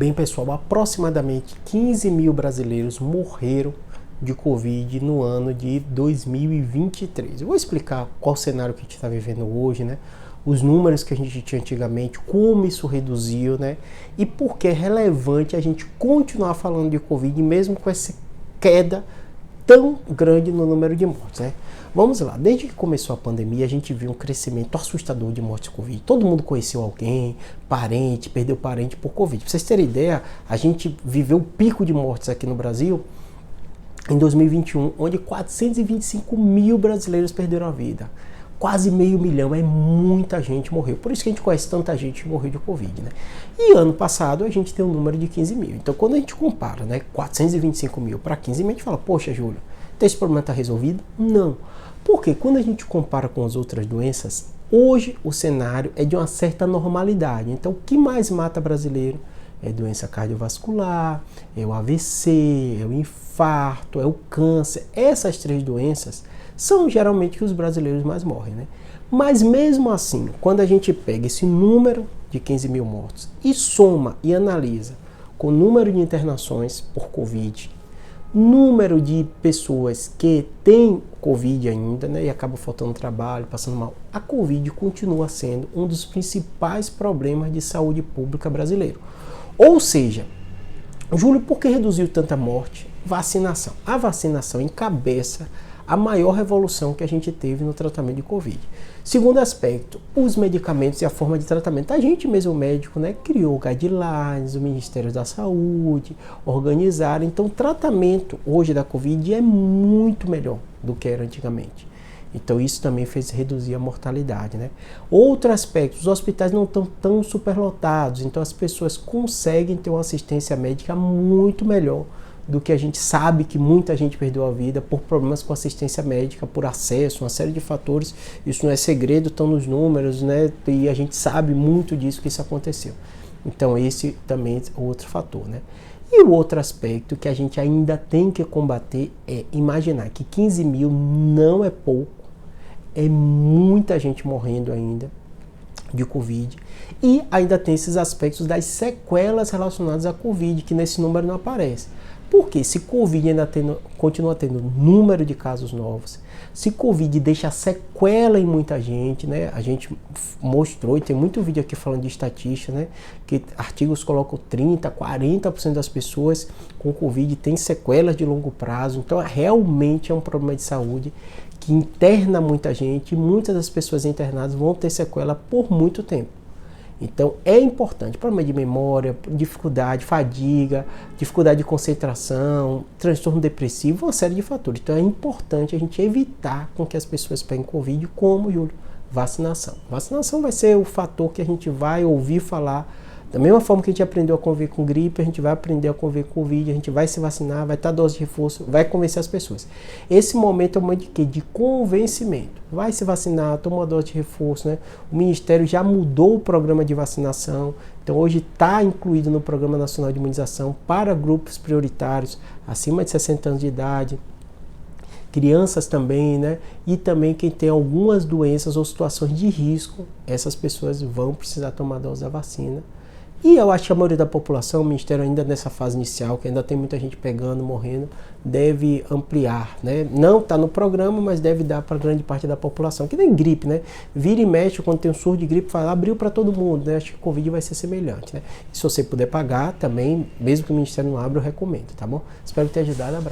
Bem, pessoal, aproximadamente 15 mil brasileiros morreram de Covid no ano de 2023. Eu vou explicar qual cenário que a gente está vivendo hoje, né? Os números que a gente tinha antigamente, como isso reduziu, né? E por que é relevante a gente continuar falando de Covid, mesmo com essa queda tão grande no número de mortes, né? Vamos lá, desde que começou a pandemia, a gente viu um crescimento assustador de mortes por Covid. Todo mundo conheceu alguém, parente, perdeu parente por Covid. Pra vocês terem ideia, a gente viveu o pico de mortes aqui no Brasil em 2021, onde 425 mil brasileiros perderam a vida. Quase meio milhão, é muita gente morreu. Por isso que a gente conhece tanta gente que morreu de Covid, né? E ano passado a gente tem um número de 15 mil. Então quando a gente compara, né, 425 mil para 15 mil, a gente fala, poxa, Júlio, esse problema está resolvido? Não. Porque quando a gente compara com as outras doenças, hoje o cenário é de uma certa normalidade. Então o que mais mata brasileiro é doença cardiovascular, é o AVC, é o infarto, é o câncer. Essas três doenças são geralmente que os brasileiros mais morrem, né? Mas mesmo assim, quando a gente pega esse número de 15 mil mortos e soma e analisa com o número de internações por Covid, número de pessoas que têm Covid ainda, né, e acabam faltando trabalho, passando mal, a Covid continua sendo um dos principais problemas de saúde pública brasileiro. Ou seja, Júlio, por que reduziu tanta morte? Vacinação. A vacinação encabeça a maior revolução que a gente teve no tratamento de Covid. Segundo aspecto, os medicamentos e a forma de tratamento. A gente mesmo, médico, né, criou guidelines, o Ministério da Saúde, organizaram. Então, o tratamento hoje da Covid é muito melhor do que era antigamente. Então, isso também fez reduzir a mortalidade, né? Outro aspecto, os hospitais não estão tão superlotados, então as pessoas conseguem ter uma assistência médica muito melhor do que a gente sabe que muita gente perdeu a vida por problemas com assistência médica, por acesso, uma série de fatores. Isso não é segredo, estão nos números, né? E a gente sabe muito disso que isso aconteceu. Então esse também é outro fator, né? E o outro aspecto que a gente ainda tem que combater é imaginar que 15 mil não é pouco, é muita gente morrendo ainda de Covid. E ainda tem esses aspectos das sequelas relacionadas à Covid, que nesse número não aparece. Porque se Covid ainda continua tendo número de casos novos, se Covid deixa sequela em muita gente, né? A gente mostrou, e tem muito vídeo aqui falando de estatística, né? Que artigos colocam 30%, 40% das pessoas com Covid têm sequelas de longo prazo. Então, realmente é um problema de saúde que interna muita gente, e muitas das pessoas internadas vão ter sequela por muito tempo. Então é importante, problema de memória, dificuldade, fadiga, dificuldade de concentração, transtorno depressivo, uma série de fatores. Então é importante a gente evitar com que as pessoas peguem Covid, como, Júlio, vacinação. Vacinação vai ser o fator que a gente vai ouvir falar. Da mesma forma que a gente aprendeu a conviver com gripe, a gente vai aprender a conviver com Covid, a gente vai se vacinar, vai estar dose de reforço, vai convencer as pessoas. Esse momento é um momento de quê? De convencimento. Vai se vacinar, toma uma dose de reforço, né? O Ministério já mudou o programa de vacinação, então hoje está incluído no Programa Nacional de Imunização para grupos prioritários, acima de 60 anos de idade, crianças também, né? E também quem tem algumas doenças ou situações de risco, essas pessoas vão precisar tomar a dose da vacina. E eu acho que a maioria da população, o Ministério ainda nessa fase inicial, que ainda tem muita gente pegando, morrendo, deve ampliar, né? Não está no programa, mas deve dar para grande parte da população. Que nem gripe, né? Vira e mexe, quando tem um surto de gripe, fala, abriu para todo mundo, né? Acho que o Covid vai ser semelhante, né? E se você puder pagar também, mesmo que o Ministério não abra, eu recomendo, tá bom? Espero ter ajudado, abraço.